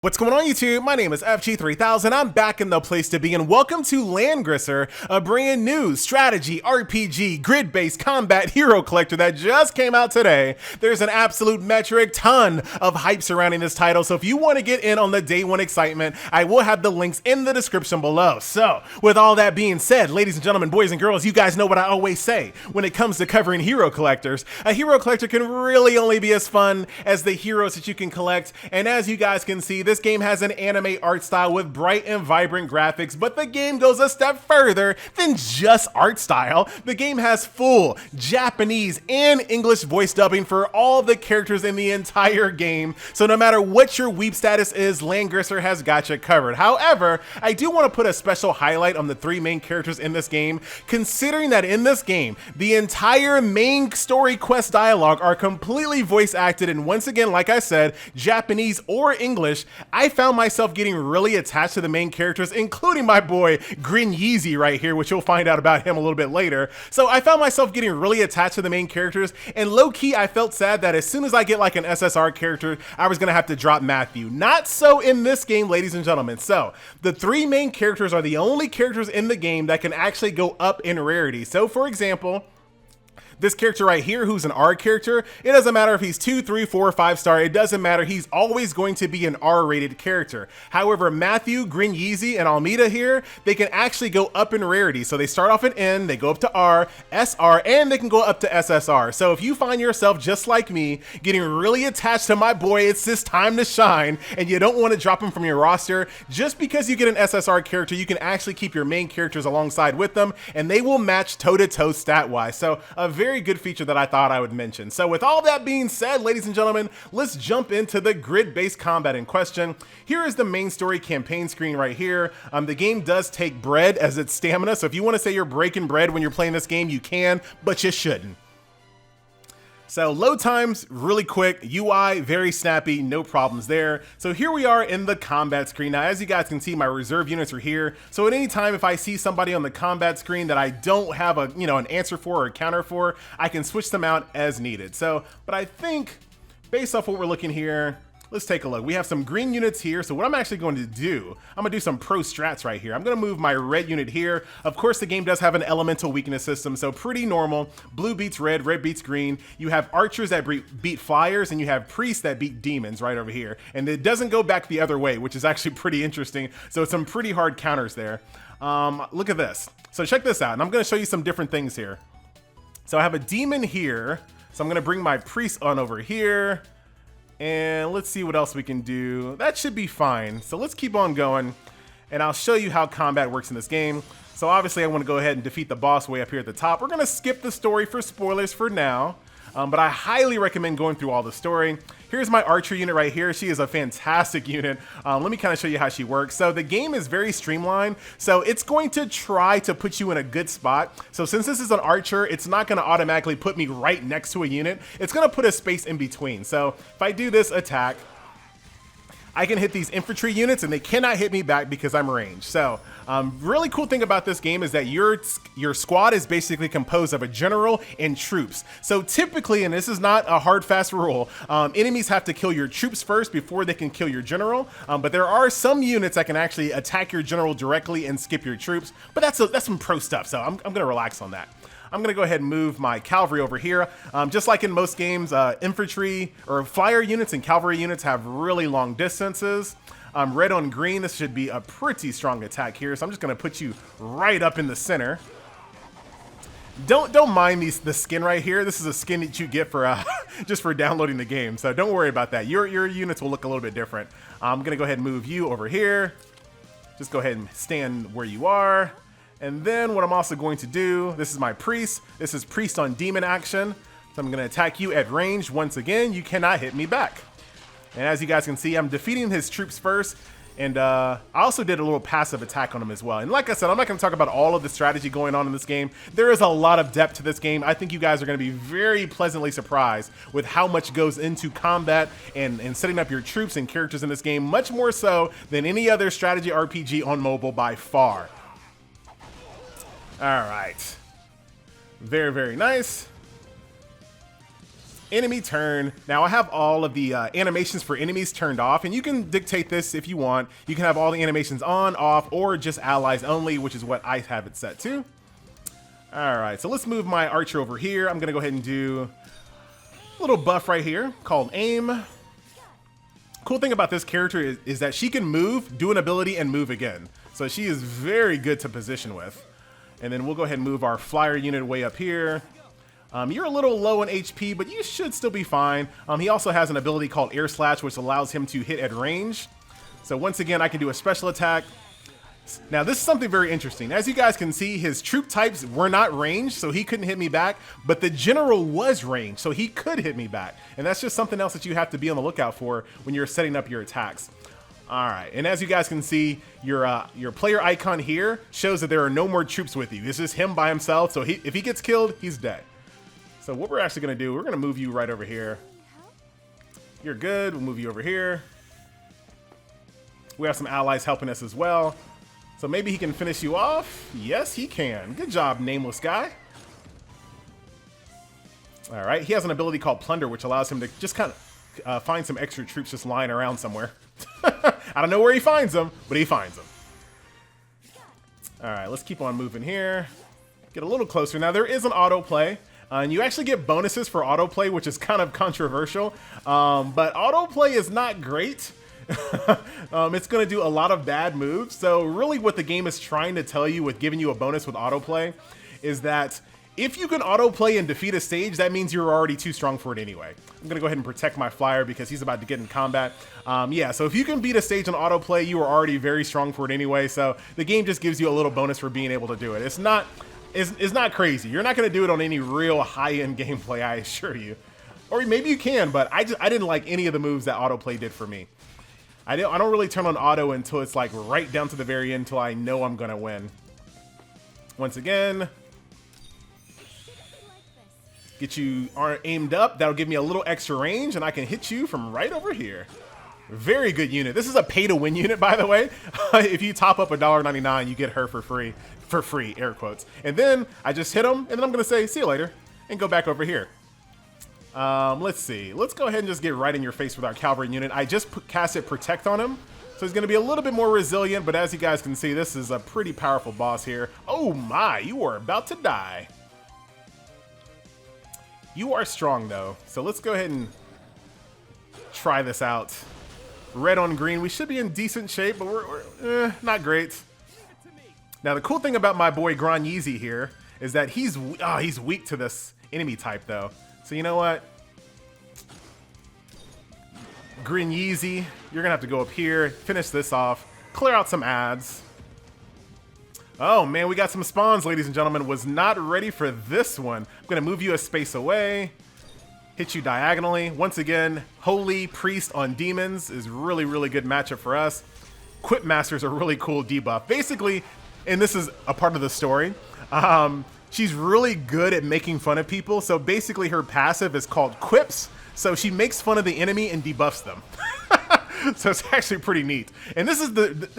What's going on YouTube? My name is FG3000. I'm back in the place to be, and welcome to Langrisser, a brand new strategy RPG grid-based combat hero collector that just came out today. There's an absolute metric ton of hype surrounding this title, so if you want to get in on the day one excitement, I will have the links in the description below. So with all that being said, ladies and gentlemen, boys and girls, you guys know what I always say when it comes to covering hero collectors. A hero collector can really only be as fun as the heroes that you can collect, and as you guys can see, this game has an anime art style with bright and vibrant graphics, but the game goes a step further than just art style. The game has full Japanese and English voice dubbing for all the characters in the entire game, so no matter what your weeb status is, Langrisser has got you covered. However, I do want to put a special highlight on the three main characters in this game, considering that in this game, the entire main story quest dialogue are completely voice acted, and once again, like I said, Japanese or English. I found myself getting really attached to the main characters, including my boy Grin Yeezy right here, which you'll find out about him a little bit later. So I found myself getting really attached to the main characters, and low-key I felt sad that as soon as I get like an SSR character, I was gonna have to drop Matthew. Not so in this game, ladies and gentlemen. So the three main characters are the only characters in the game that can actually go up in rarity. So for example, this character right here, who's an R character, it doesn't matter if he's 2, 3, 4, 5 star, it doesn't matter, he's always going to be an R-rated character. However, Matthew, Grin Yeezy, and Almeida here, they can actually go up in rarity. So they start off at N, they go up to R, SR, and they can go up to SSR. So if you find yourself just like me, getting really attached to my boy, it's his time to shine, and you don't want to drop him from your roster, just because you get an SSR character, you can actually keep your main characters alongside with them, and they will match toe-to-toe stat-wise. So a very good feature that I thought I would mention. So with all that being said, ladies and gentlemen, let's jump into the grid-based combat in question. Here is the main story campaign screen right here. The game does take bread as its stamina, so if you want to say you're breaking bread when you're playing this game, you can, but you shouldn't. So load times really quick, UI very snappy, no problems there. So here we are in the combat screen. Now, as you guys can see, my reserve units are here. So at any time, if I see somebody on the combat screen that I don't have an answer for or a counter for, I can switch them out as needed. So, but I think based off what we're looking here, let's take a look. We have some green units here. So what I'm actually going to do, I'm gonna do some pro strats right here. I'm gonna move my red unit here. Of course, the game does have an elemental weakness system, so pretty normal. Blue beats red beats green. You have archers that beat flyers, and you have priests that beat demons right over here. And it doesn't go back the other way, which is actually pretty interesting. So some pretty hard counters there. Look at this. So check this out, and I'm gonna show you some different things here. So I have a demon here. So I'm gonna bring my priest on over here. And let's see what else we can do. That should be fine. So let's keep on going, and I'll show you how combat works in this game. So obviously I want to go ahead and defeat the boss way up here at the top. We're going to skip the story for spoilers for now, but I highly recommend going through all the story. Here's my archer unit right here. She is a fantastic unit. Let me kind of show you how she works. So the game is very streamlined. So it's going to try to put you in a good spot. So since this is an archer, it's not going to automatically put me right next to a unit. It's going to put a space in between. So if I do this attack, I can hit these infantry units and they cannot hit me back because I'm ranged. So really cool thing about this game is that your squad is basically composed of a general and troops. So typically, and this is not a hard fast rule, enemies have to kill your troops first before they can kill your general. But there are some units that can actually attack your general directly and skip your troops. But that's some pro stuff, so I'm gonna relax on that. I'm gonna go ahead and move my cavalry over here. Just like in most games, infantry or flyer units and cavalry units have really long distances. Red on green, this should be a pretty strong attack here. So I'm just gonna put you right up in the center. Don't mind the skin right here. This is a skin that you get for just for downloading the game. So don't worry about that. Your units will look a little bit different. I'm gonna go ahead and move you over here. Just go ahead and stand where you are. And then what I'm also going to do, this is my priest. This is priest on demon action. So I'm gonna attack you at range. Once again, you cannot hit me back. And as you guys can see, I'm defeating his troops first. And I also did a little passive attack on him as well. And like I said, I'm not gonna talk about all of the strategy going on in this game. There is a lot of depth to this game. I think you guys are gonna be very pleasantly surprised with how much goes into combat and setting up your troops and characters in this game, much more so than any other strategy RPG on mobile by far. All right, very, very nice. Enemy turn. Now I have all of the animations for enemies turned off, and you can dictate this if you want. You can have all the animations on, off, or just allies only, which is what I have it set to. All right, so let's move my archer over here. I'm gonna go ahead and do a little buff right here called aim. Cool thing about this character is that she can move, do an ability, and move again. So she is very good to position with. And then we'll go ahead and move our flyer unit way up here. You're a little low on HP, but you should still be fine. He also has an ability called Air Slash, which allows him to hit at range. So once again, I can do a special attack. Now, this is something very interesting. As you guys can see, his troop types were not ranged, so he couldn't hit me back, but the general was ranged, so he could hit me back. And that's just something else that you have to be on the lookout for when you're setting up your attacks. All right, and as you guys can see, your player icon here shows that there are no more troops with you. This is him by himself, so if he gets killed, he's dead. So what we're actually gonna do, we're gonna move you right over here. You're good, we'll move you over here. We have some allies helping us as well. So maybe he can finish you off. Yes, he can. Good job, nameless guy. All right, he has an ability called Plunder, which allows him to just kind of find some extra troops just lying around somewhere. I don't know where he finds them, but he finds them. All right, let's keep on moving here. Get a little closer. Now, there is an autoplay. And you actually get bonuses for autoplay, which is kind of controversial. But autoplay is not great. It's going to do a lot of bad moves. So really what the game is trying to tell you with giving you a bonus with autoplay is that if you can autoplay and defeat a stage, that means you're already too strong for it anyway. I'm going to go ahead and protect my flyer because he's about to get in combat. Yeah, so if you can beat a stage on autoplay, you are already very strong for it anyway. So the game just gives you a little bonus for being able to do it. It's not crazy. You're not going to do it on any real high-end gameplay, I assure you. Or maybe you can, but I didn't like any of the moves that autoplay did for me. I don't really turn on auto until it's like right down to the very end until I know I'm going to win. Once again, get you aimed up. That'll give me a little extra range, and I can hit you from right over here. Very good unit. This is a pay-to-win unit, by the way. If you top up $1.99, you get her for free. For free, air quotes. And then I just hit him, and then I'm going to say, see you later, and go back over here. Let's see. Let's go ahead and just get right in your face with our cavalry unit. I just casted Protect on him, so he's going to be a little bit more resilient, but as you guys can see, this is a pretty powerful boss here. Oh my, you are about to die. You are strong, though, so let's go ahead and try this out. Red on green. We should be in decent shape, but we're not great. Now, the cool thing about my boy Granyezi here is that he's weak to this enemy type, though. So you know what? Granyezi, you're going to have to go up here, finish this off, clear out some ads. Oh, man, we got some spawns, ladies and gentlemen. Was not ready for this one. I'm going to move you a space away, hit you diagonally. Once again, Holy Priest on Demons is really, really good matchup for us. Quip Master's a really cool debuff. Basically, and this is a part of the story, she's really good at making fun of people. So basically her passive is called Quips. So she makes fun of the enemy and debuffs them. So it's actually pretty neat. And this is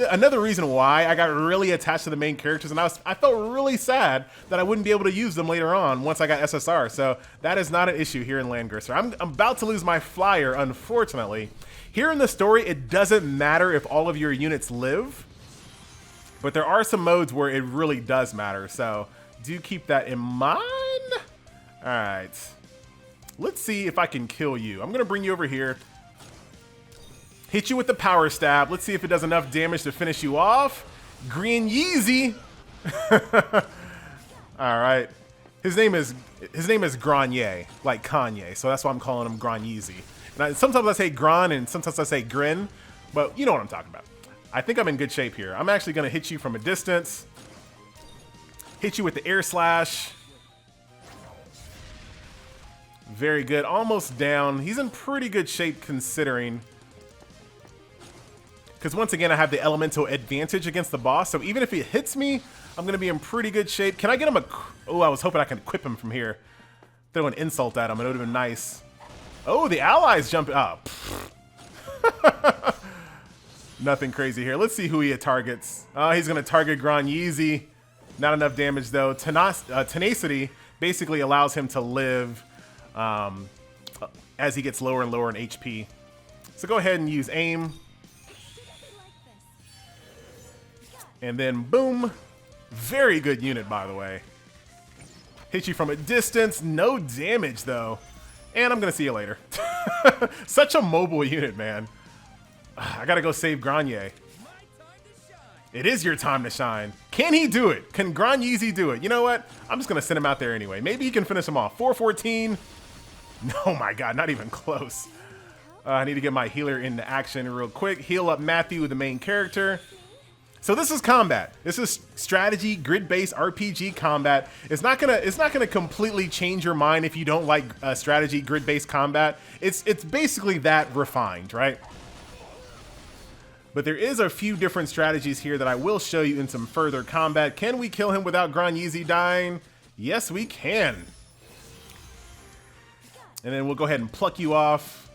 another reason why I got really attached to the main characters. And I felt really sad that I wouldn't be able to use them later on once I got SSR. So that is not an issue here in Langrisser. I'm about to lose my flyer, unfortunately. Here in the story, it doesn't matter if all of your units live. But there are some modes where it really does matter, so do keep that in mind. All right. Let's see if I can kill you. I'm going to bring you over here. Hit you with the power stab. Let's see if it does enough damage to finish you off. Granyezi. All right. His name is Granye, like Kanye, so that's why I'm calling him Granyezi. And sometimes I say Gran and sometimes I say Grin, but you know what I'm talking about. I think I'm in good shape here. I'm actually going to hit you from a distance. Hit you with the air slash. Very good. Almost down. He's in pretty good shape considering. Because once again, I have the elemental advantage against the boss. So even if he hits me, I'm going to be in pretty good shape. Can I get him a... Oh, I was hoping I could equip him from here. Throw an insult at him. It would have been nice. Oh, the allies jump up. Nothing crazy here. Let's see who he targets. He's going to target Granyezi. Not enough damage, though. Tenacity basically allows him to live as he gets lower and lower in HP. So go ahead and use aim. And then boom. Very good unit, by the way. Hit you from a distance, no damage though. And I'm gonna see you later. Such a mobile unit, man. I gotta go save Granier. It is your time to shine. Can he do it? Can Granier do it? You know what? I'm just gonna send him out there anyway. Maybe he can finish him off. 414. Oh my God, not even close. I need to get my healer into action real quick. Heal up Matthew, the main character. So this is combat. This is strategy, grid-based RPG combat. It's not gonna completely change your mind if you don't like strategy, grid-based combat. It's basically that refined, right? But there is a few different strategies here that I will show you in some further combat. Can we kill him without Granier dying? Yes, we can. And then we'll go ahead and pluck you off.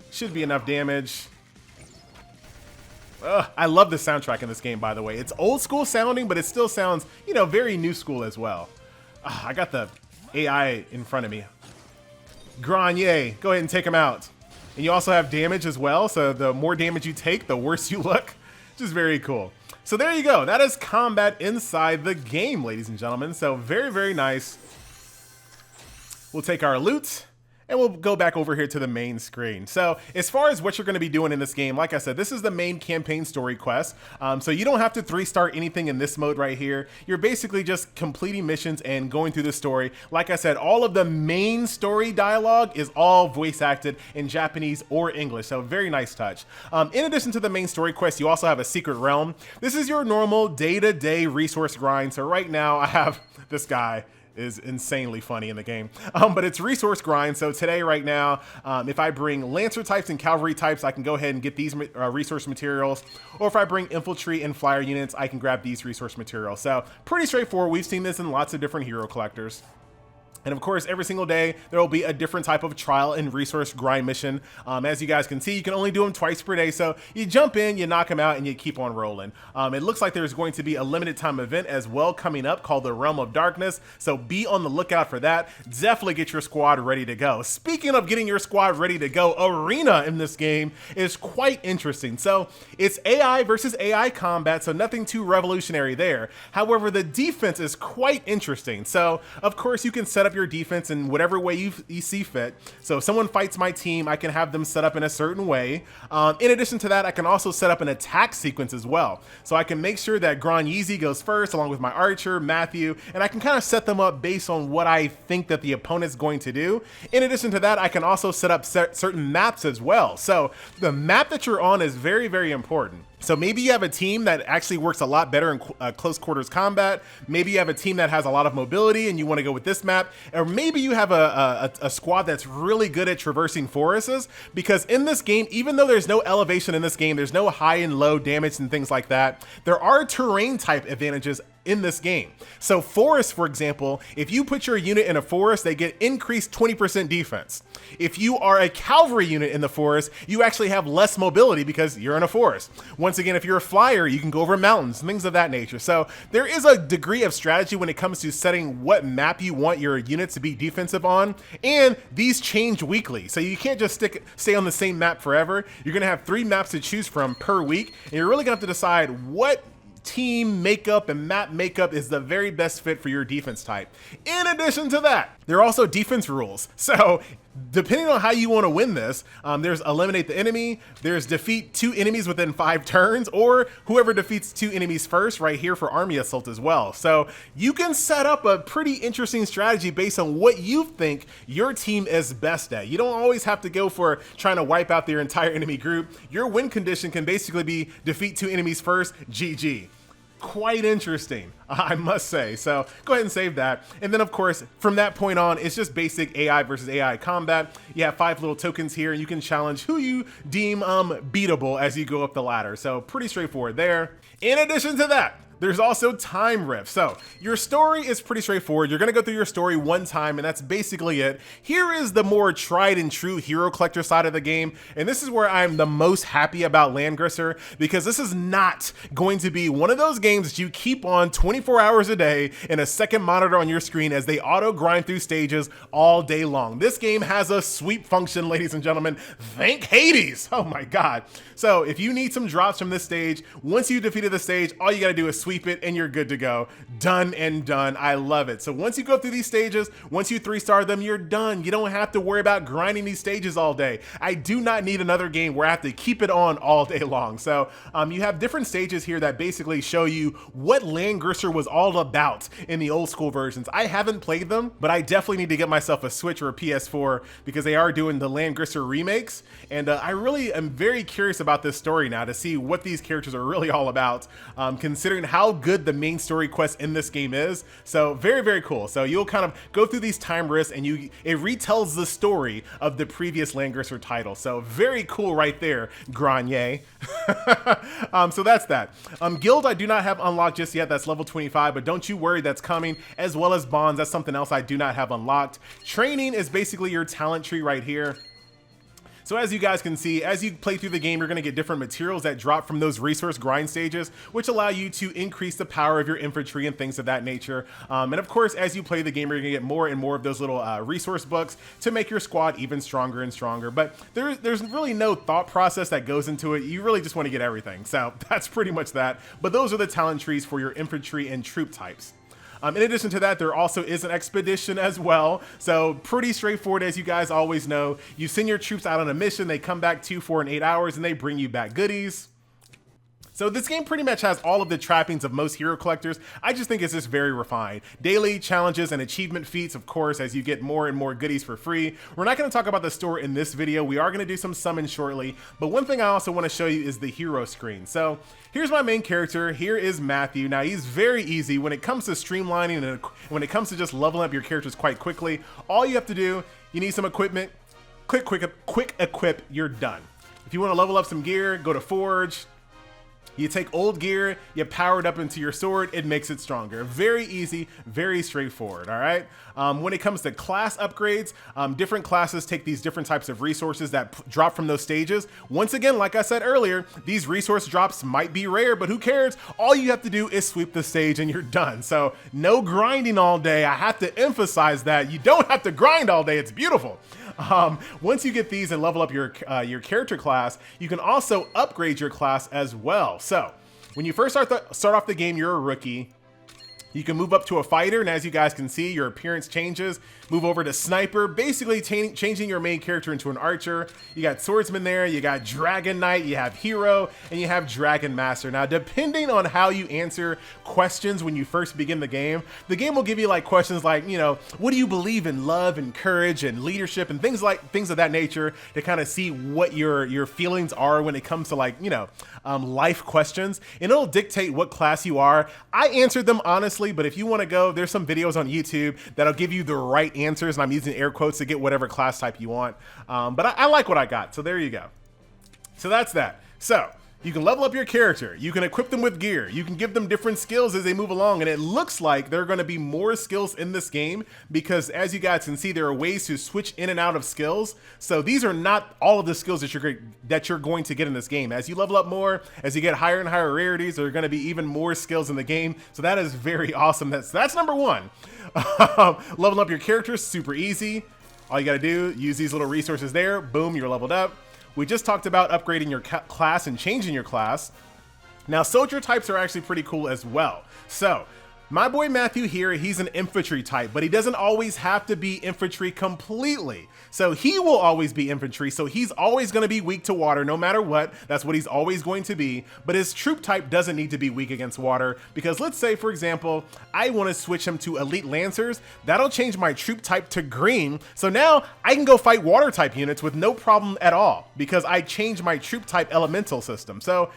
Should be enough damage. I love the soundtrack in this game, by the way. It's old school sounding, but it still sounds, you know, very new school as well. I got the AI in front of me. Granier, go ahead and take him out. And you also have damage as well, so the more damage you take, the worse you look, which is very cool. So there you go. That is combat inside the game, ladies and gentlemen. So very, very nice. We'll take our loot. And we'll go back over here to the main screen. So as far as what you're going to be doing in this game, like I said, this is the main campaign story quest. So you don't have to 3-star anything in this mode right here. You're basically just completing missions and going through the story. Like I said, all of the main story dialogue is all voice acted in Japanese or English. So very nice touch. In addition to the main story quest, you also have a secret realm. This is your normal day-to-day resource grind. So right now I have this guy. Is insanely funny in the game, but it's resource grind. So today, right now, if I bring Lancer types and Cavalry types, I can go ahead and get these resource materials, or if I bring Infantry and Flyer units, I can grab these resource materials. So pretty straightforward. We've seen this in lots of different hero collectors. And of course, every single day, there will be a different type of trial and resource grind mission. As you guys can see, you can only do them twice per day. So you jump in, you knock them out, and you keep on rolling. It looks like there's going to be a limited time event as well coming up called the Realm of Darkness. So be on the lookout for that. Definitely get your squad ready to go. Speaking of getting your squad ready to go, Arena in this game is quite interesting. So it's AI versus AI combat, so nothing too revolutionary there. However, the defense is quite interesting. So of course, you can set up your defense in whatever way you see fit. So if someone fights my team, I can have them set up in a certain way. In addition to that, I can also set up an attack sequence as well. So I can make sure that Granier goes first along with my archer, Matthew, and I can kind of set them up based on what I think that the opponent's going to do. In addition to that, I can also set up certain maps as well. So the map that you're on is very, very important. So maybe you have a team that actually works a lot better in close quarters combat. Maybe you have a team that has a lot of mobility and you want to go with this map. Or maybe you have a squad that's really good at traversing forests, because in this game, even though there's no elevation in this game, there's no high and low damage and things like that, there are terrain type advantages in this game. So forest, for example, if you put your unit in a forest, they get increased 20% defense. If you are a cavalry unit in the forest, you actually have less mobility because you're in a forest. Once again, if you're a flyer, you can go over mountains, things of that nature. So there is a degree of strategy when it comes to setting what map you want your units to be defensive on, and these change weekly. So you can't just stay on the same map forever. You're gonna have 3 maps to choose from per week, and you're really gonna have to decide what team makeup and map makeup is the very best fit for your defense type. In addition to that, there are also defense rules. So depending on how you want to win this, there's eliminate the enemy, there's defeat 2 enemies within 5 turns, or whoever defeats 2 enemies first right here for army assault as well. So you can set up a pretty interesting strategy based on what you think your team is best at. You don't always have to go for trying to wipe out their entire enemy group. Your win condition can basically be defeat 2 enemies first, GG. Quite interesting, I must say. So go ahead and save that. And then of course, from that point on, it's just basic AI versus AI combat. You have 5 little tokens here, and you can challenge who you deem beatable as you go up the ladder. So pretty straightforward there. In addition to that, There's also time rift. So your story is pretty straightforward. You're gonna go through your story one time and that's basically it. Here is the more tried and true hero collector side of the game. And this is where I'm the most happy about Langrisser, because this is not going to be one of those games that you keep on 24 hours a day in a second monitor on your screen as they auto grind through stages all day long. This game has a sweep function, ladies and gentlemen. Thank Hades. Oh my God. So if you need some drops from this stage, once you defeated the stage, all you gotta do is sweep it and you're good to go. Done and done. I love it. So once you go through these stages, once you 3-star them, you're done. You don't have to worry about grinding these stages all day. I do not need another game where I have to keep it on all day long. So you have different stages here that basically show you what Langrisser was all about in the old school versions. I haven't played them, but I definitely need to get myself a Switch or a PS4 because they are doing the Langrisser remakes. And I really am very curious about this story now to see what these characters are really all about, considering how good the main story quest in this game is. So very, very cool. So you'll kind of go through these time risks and it retells the story of the previous Langrisser title. So very cool right there, Grenier. So that's that. Guild I do not have unlocked just yet. That's level 25, but don't you worry, that's coming, as well as bonds. That's something else I do not have unlocked. Training is basically your talent tree right here. So as you guys can see, as you play through the game, you're gonna get different materials that drop from those resource grind stages, which allow you to increase the power of your infantry and things of that nature. And of course, as you play the game, you're gonna get more and more of those little resource books to make your squad even stronger and stronger. But there's really no thought process that goes into it. You really just wanna get everything. So that's pretty much that. But those are the talent trees for your infantry and troop types. In addition to that, there also is an expedition as well. So pretty straightforward, as you guys always know. You send your troops out on a mission, they come back 2, 4, and 8 hours, and they bring you back goodies. So this game pretty much has all of the trappings of most hero collectors. I just think it's just very refined. Daily challenges and achievement feats, of course, as you get more and more goodies for free. We're not gonna talk about the store in this video. We are gonna do some summons shortly, but one thing I also wanna show you is the hero screen. So here's my main character. Here is Matthew. Now he's very easy when it comes to streamlining and when it comes to just leveling up your characters quite quickly. All you have to do, you need some equipment, quick equip, you're done. If you wanna level up some gear, go to Forge. You take old gear, you power it up into your sword, it makes it stronger. Very easy, very straightforward, all right? When it comes to class upgrades, different classes take these different types of resources that drop from those stages. Once again, like I said earlier, these resource drops might be rare, but who cares? All you have to do is sweep the stage and you're done. So no grinding all day. I have to emphasize that. You don't have to grind all day, it's beautiful. Once you get these and level up your character class, you can also upgrade your class as well. So when you first start off the game, you're a rookie. You can move up to a fighter, and as you guys can see, your appearance changes. Move over to sniper, basically changing your main character into an archer. You got swordsman there, you got dragon knight, you have hero, and you have dragon master. Now, depending on how you answer questions when you first begin the game will give you like questions like, you know, what do you believe in love and courage and leadership and things of that nature, to kind of see what your feelings are when it comes to, like, you know, life questions, and it'll dictate what class you are. I answered them honestly, but if you want to go, there's some videos on YouTube that'll give you the right answers, and I'm using air quotes to get whatever class type you want. But I like what I got, so there you go. So that's that. So you can level up your character, you can equip them with gear, you can give them different skills as they move along, and it looks like there are going to be more skills in this game because, as you guys can see, there are ways to switch in and out of skills. So these are not all of the skills that you're going to get in this game. As you level up more, as you get higher and higher rarities, there are going to be even more skills in the game. So that is very awesome. That's number one. Leveling up your character is super easy. All you got to do, use these little resources there. Boom, you're leveled up. We just talked about upgrading your class and changing your class. Now, soldier types are actually pretty cool as well. So my boy Matthew here, he's an infantry type, but he doesn't always have to be infantry completely. So he will always be infantry, so he's always going to be weak to water no matter what. That's what he's always going to be. But his troop type doesn't need to be weak against water, because let's say, for example, I want to switch him to elite lancers. That'll change my troop type to green. So now I can go fight water type units with no problem at all, because I changed my troop type elemental system. So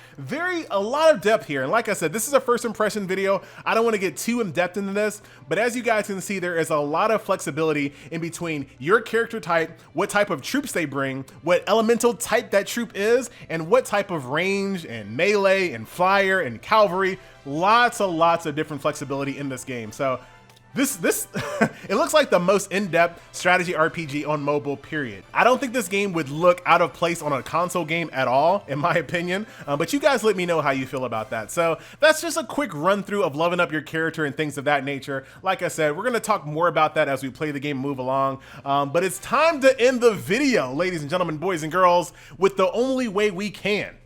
a lot of depth here. And like I said, this is a first impression video. I don't want to get too in depth into this, but as you guys can see, there is a lot of flexibility in between your character type, what type of troops they bring, what elemental type that troop is, and what type of range and melee and flyer and cavalry. Lots of different flexibility in this game. So this it looks like the most in-depth strategy RPG on mobile, period. I don't think this game would look out of place on a console game at all, in my opinion, but you guys let me know how you feel about that. So that's just a quick run through of leveling up your character and things of that nature. Like I said, we're gonna talk more about that as we play the game and move along, but it's time to end the video, ladies and gentlemen, boys and girls, with the only way we can,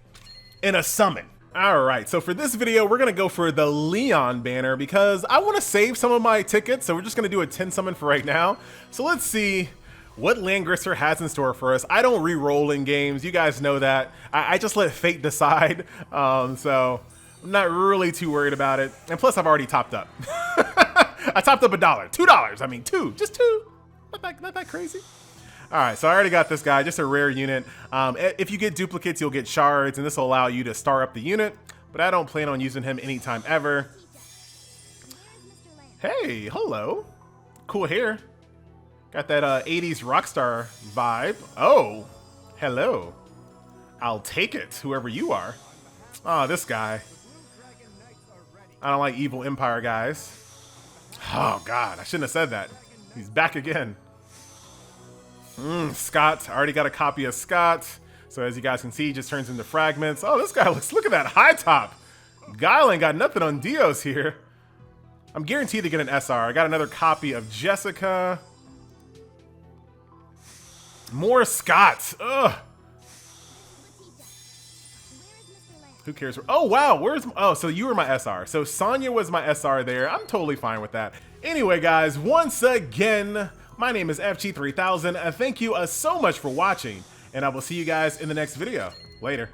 in a summon. All right, so for this video, we're gonna go for the Leon banner because I wanna save some of my tickets, so we're just gonna do a 10 summon for right now. So let's see what Langrisser has in store for us. I don't re-roll in games, you guys know that. I just let fate decide, so I'm not really too worried about it. And plus, I've already topped up. I topped up $1, $2, I mean just two, not that crazy. All right, so I already got this guy, just a rare unit. If you get duplicates, you'll get shards, and this will allow you to star up the unit, but I don't plan on using him anytime ever. Hey, hello. Cool hair. Got that 80s rockstar vibe. Oh, hello. I'll take it, whoever you are. Oh, this guy. I don't like evil Empire guys. Oh, God, I shouldn't have said that. He's back again. Scott, I already got a copy of Scott. So as you guys can see, he just turns into fragments. Oh, this guy look at that high top. Guile ain't got nothing on Dios here. I'm guaranteed to get an SR. I got another copy of Jessica. More Scott. Ugh. Who cares? Oh, wow. Oh, so you were my SR. So Sallia was my SR there. I'm totally fine with that. Anyway, guys, once again, my name is FG3000. Thank you so much for watching, and I will see you guys in the next video. Later.